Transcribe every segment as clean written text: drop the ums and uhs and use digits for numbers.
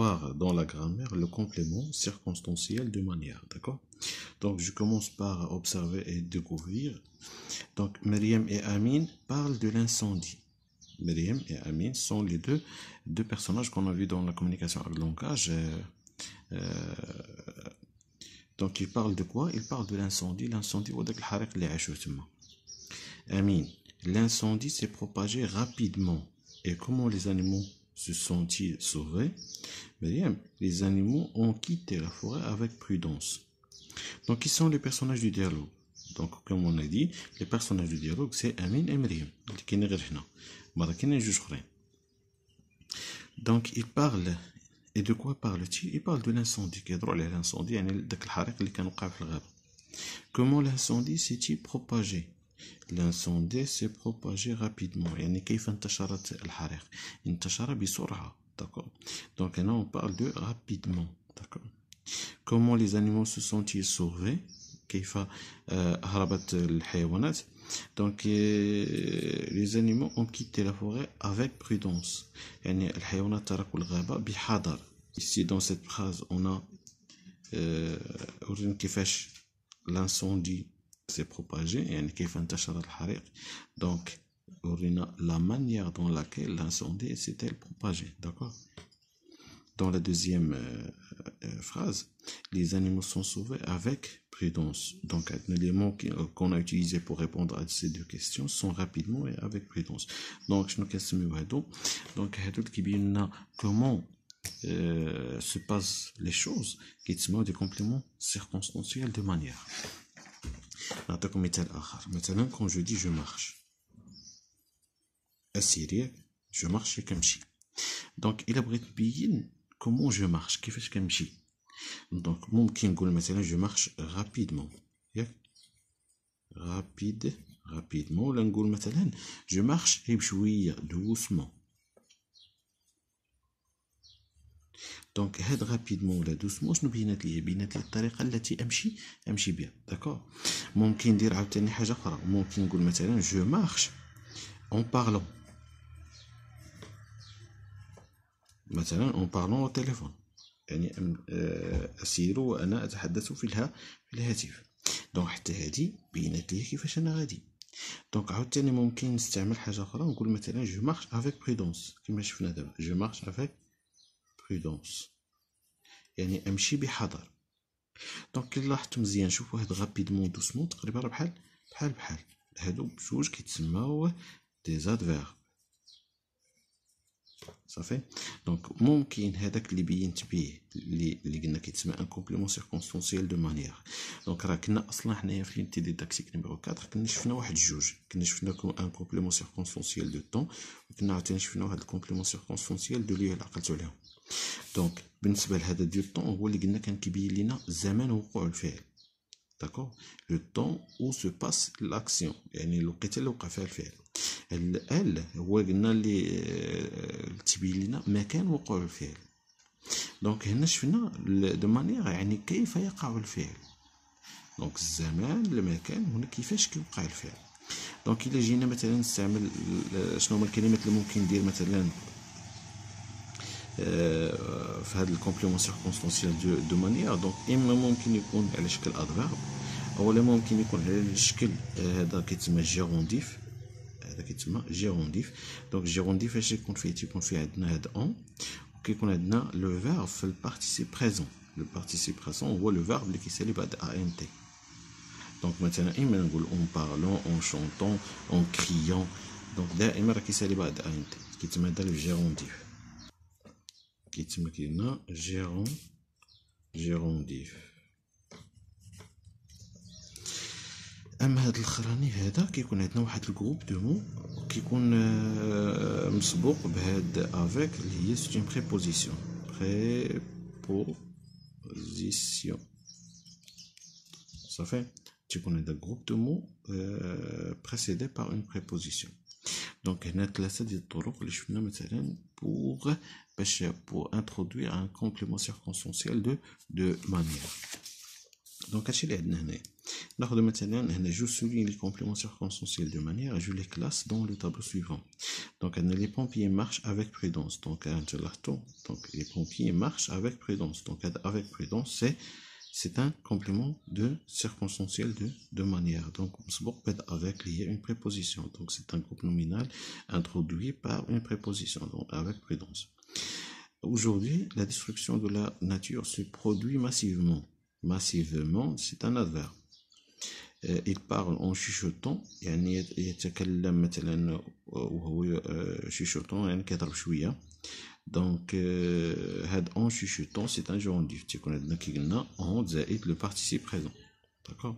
voir dans la grammaire le complément circonstanciel de manière, d'accord? Donc, je commence par observer et découvrir. Donc, Myriam et Amine parlent de l'incendie. Myriam et Amine sont les deux personnages qu'on a vus dans la communication avec le langage. Donc, ils parlent de quoi? Ils parlent de l'incendie. L'incendie, Amine, l'incendie s'est propagé rapidement. Et comment les animaux se sont-ils sauvés? Myriam, les animaux ont quitté la forêt avec prudence. Donc, qui sont les personnages du dialogue? Donc, comme on a dit, les personnages du dialogue, c'est Amine et Myriam. Donc, ils parlent. Et de quoi parle-t-il? Il parle de l'incendie. L'incendie, comment l'incendie s'est-il propagé? L'incendie s'est propagé rapidement. D'accord. Donc, là, on parle de rapidement. D'accord. Comment les animaux se sont-ils sauvés? Donc, les animaux ont quitté la forêt avec prudence. Ici, dans cette phrase, on a l'incendie s'est propagé. Donc, la manière dans laquelle l'incendie s'est propagé. D'accord? Dans la deuxième phrase, les animaux sont sauvés avec prudence. Donc, les mots qu'on a utilisés pour répondre à ces deux questions sont rapidement et avec prudence. Donc, comment se passent les choses qui sont des compléments circonstanciels de manière. Maintenant, quand je dis je marche, je marche comme si. Donc, il a bien comment je marche, كيفاش كنمشي. Donc, ممكن نقول مثلا je marche rapidement. rapidement. ولا نقول مثلا je marche بشوية doucement. Donc, هاد rapidement ولا doucement شنو بينات لي الطريقة التي أمشي بها. d'accord. ممكن ندير عاوتاني حاجة أخرى. ممكن نقول مثلا je marche en parlant. مثلا en parlant au téléphone. يعني أسير وأنا أتحدث في الهاتف. دونك حتى هذه بينات لي كيفاش أنا غادي. دونك عاوتاني ممكن نستعمل حاجة أخرى نقول مثلا je marche avec prudence كما شفنا دابا je marche avec prudence يعني أمشي بحذر. دونك كي لاحظتوا مزيان شوفوا هاد غابيدمون دوسمون تقريبا راه بحال هادو بجوج كيتسماو دي زادفيرب صافي. دونك ممكن هذاك اللي بينت به اللي قلنا كيتسمى ان كومبليمون سيركونستانسييل دو مانيير. دونك راه كنا اصلا حنايا في لينتي ديداكتيك نيميرو 4 كنا شفنا واحد جوج. كنا شفنا ان كومبليمون سيركونستانسييل دو طون وكنا عاوتاني شفنا واحد الكومبليمون سيركونستانسييل دو ليو اللي عقلتو عليهم. دونك بالنسبه لهذا ديال الطون هو اللي قلنا كان كيبين لينا زمان وقوع الفعل. داكور لو طون او سو باس لاكسيون يعني الوقيته اللي وقع فيها الفعل. ال هو قلنا اللي تبين لنا مكان وقوع الفعل. دونك هنا شفنا دو مانيير يعني كيف يقع الفعل. دونك الزمان المكان هنا كيفاش كيوقع الفعل. دونك الا جينا مثلا نستعمل شنو هما الكلمات اللي ممكن ندير مثلا في هذا الكومبليمون سيركونستانسييل دو مانيير. دونك اما ممكن يكون على شكل ادفيرب اولا ممكن يكون على الشكل هذا كيتسمى جيرونديف. هذا كيتسمى جيرونديف. دونك جيرونديف اش يكون فيه عندنا هذا اون وكيكون عندنا لو فيرب في البارتيسيب بريزون. لو بارتيسيب بريزون هو لو فيرب اللي كيسالي بعد ان تي. دونك مثلا اما نقول اون بارلون اون شونطون اون كريون. دونك دائما راه كيسالي بعد ان تي كيتسمى هذا لو جيرونديف. كيتسمى كينا جيرونديف. اما هذا الاخراني هذا كيكون عندنا واحد الجروب دو مو كيكون مسبوق بهاد افيك اللي هي سيت اون بريبوزيسيون. صافي تيكون هذا الجروب دو مو بريسيدي بار اون بريبوزيسيون. دونك هنا ثلاثه ديال الطرق اللي شفنا مثلا باش انترودوير ان كومبليمون سيركونستانسييل دو مانيير. دونك هادشي اللي عندنا هنايا. ناخذ مثلا هنا جو souligne les compléments circonstanciels de manière je les classe dans le tableau suivant. Donc عندنا les pompiers marchent avec prudence. Donc لاحظتوا donc les pompiers marchent avec prudence. Donc avec prudence c'est un complément de circonstanciel de manière. Donc مسبوق avec lié une préposition. Donc c'est un groupe nominal introduit par une préposition. Donc avec prudence. Aujourd'hui, la destruction de la nature se produit massivement. Massivement, c'est un adverbe. Il parle en chuchotant, يعني يتكلم مثلا وهو chuchotant يعني كيضرب شوية. Donc هاد en chuchotant c'est un gerundive. تيكون عندنا كي قلنا en زائد le participe présent. D'accord.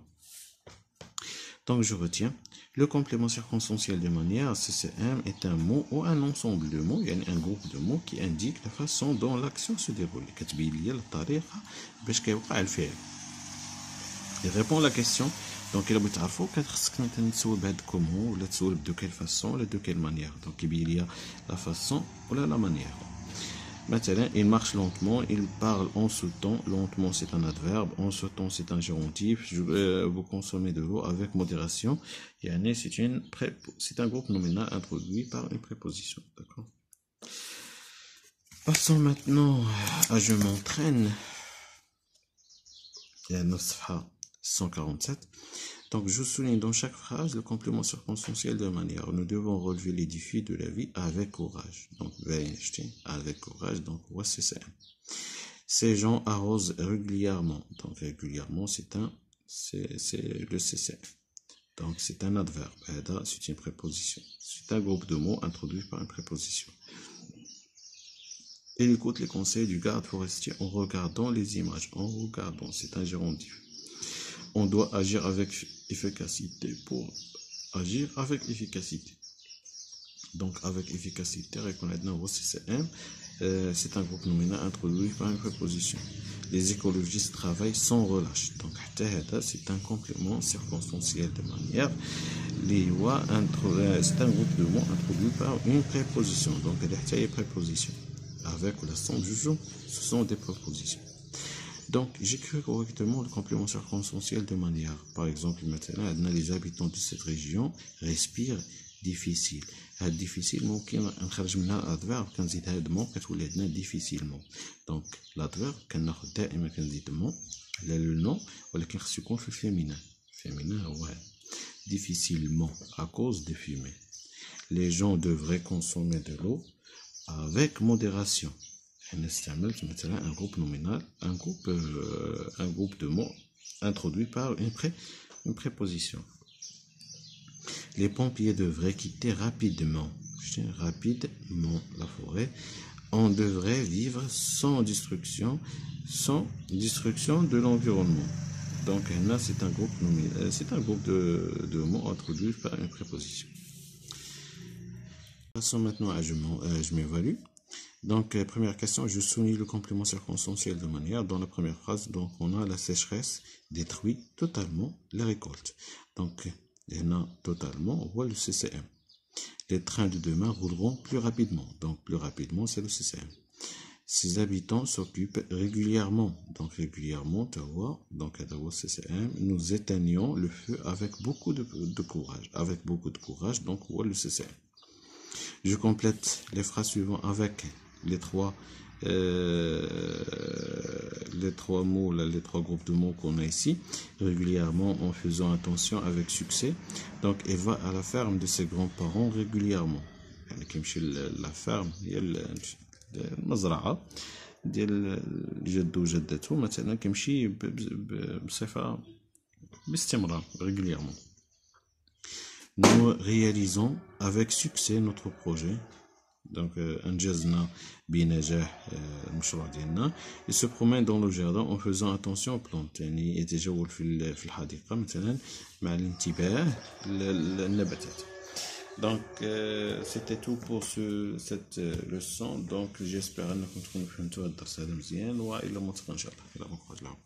Donc je retiens. Le complément circonstanciel de manière, CCM, est un mot ou un ensemble de mots, il y a un groupe de mots qui indique la façon dont l'action se déroule. Il répond à la question. Donc il a تعرفوا خاصك مثلا تسول بهاد comment ولا تسول de quelle façon ولا de quelle manière. Donc il y a la façon ولا la manière. Maintenant, il marche lentement, il parle en sautant. Lentement, c'est un adverbe. En sautant, c'est un gerundive. Vous consommez de l'eau avec modération. C'est un groupe nominal introduit par une préposition. D'accord. Passons maintenant à je m'entraîne. Il y a 147. Donc, je souligne dans chaque phrase le complément circonstanciel de manière. Nous devons relever les défis de la vie avec courage. Donc, avec courage. Donc, voici ça. Ces gens arrosent régulièrement. Donc, régulièrement, c'est le CCM. Donc, c'est un adverbe. C'est une préposition. C'est un groupe de mots introduit par une préposition. Il écoute les conseils du garde forestier en regardant les images. En regardant, c'est un gerundive. On doit agir avec efficacité pour agir avec efficacité. Donc, avec efficacité, reconnaître au CCM, c'est un groupe nominal introduit par une préposition. Les écologistes travaillent sans relâche. Donc, c'est un complément circonstanciel de manière. C'est un groupe de mots introduit par une préposition. Donc, il y a préposition. Avec ou la sans du jour, ce sont des prépositions. Donc, j'écris correctement le complément circonstanciel de manière. Par exemple, maintenant, les habitants de cette région respirent difficile. difficile, ممكن نخرج منها الادفيرب كنزيد هاد مون كتولي عندنا difficilement. Donc, l'adverbe كناخد دائما كنزيد مون على لو نو ولكن خصو يكون في الفيمينين. الفيمينين هو هذا. Difficilement à cause des fumées. Les gens devraient consommer de l'eau avec modération. استعملت مثلا un groupe nominal, un groupe de mots introduit par une préposition. Les pompiers devraient quitter rapidement la forêt. On devrait vivre sans destruction de l'environnement. Donc là, c'est un groupe nominal, c'est un groupe de mots introduits par une préposition. Passons maintenant à je m'évalue. Donc, première question, je souligne le complément circonstanciel de manière. Dans la première phrase, donc, on a la sécheresse détruit totalement les récoltes. Donc, il y en a totalement, on voit le CCM. Les trains de demain rouleront plus rapidement. Donc, plus rapidement, c'est le CCM. Ses habitants s'occupent régulièrement. Donc, régulièrement, tu vois, donc, le CCM. Nous éteignons le feu avec beaucoup de courage. Avec beaucoup de courage, donc, on voit le CCM. Je complète les phrases suivantes avec les trois mots, là, les trois groupes de mots qu'on a ici, régulièrement, en faisant attention avec succès. Donc, elle va à la ferme de ses grands-parents régulièrement. يعني كيمشي la ferme هي المزرعة ديال جدو وجدته مثلا كيمشي بصفة باستمرار régulièrement. Nous réalisons avec succès notre projet. Donc, أنجزنا بنجاح المشروع ديالنا. Il se promène dans le jardin en faisant attention aux plantes. يعني يتجول في الحديقة مثلا مع الانتباه للنباتات. Donc, c'était tout pour cette leçon. Donc, j'espère أنكم تكونوا فهمتوا هذا الدرس هذا مزيان وإلى ملتقى إن شاء الله. إلى مخرج لهم.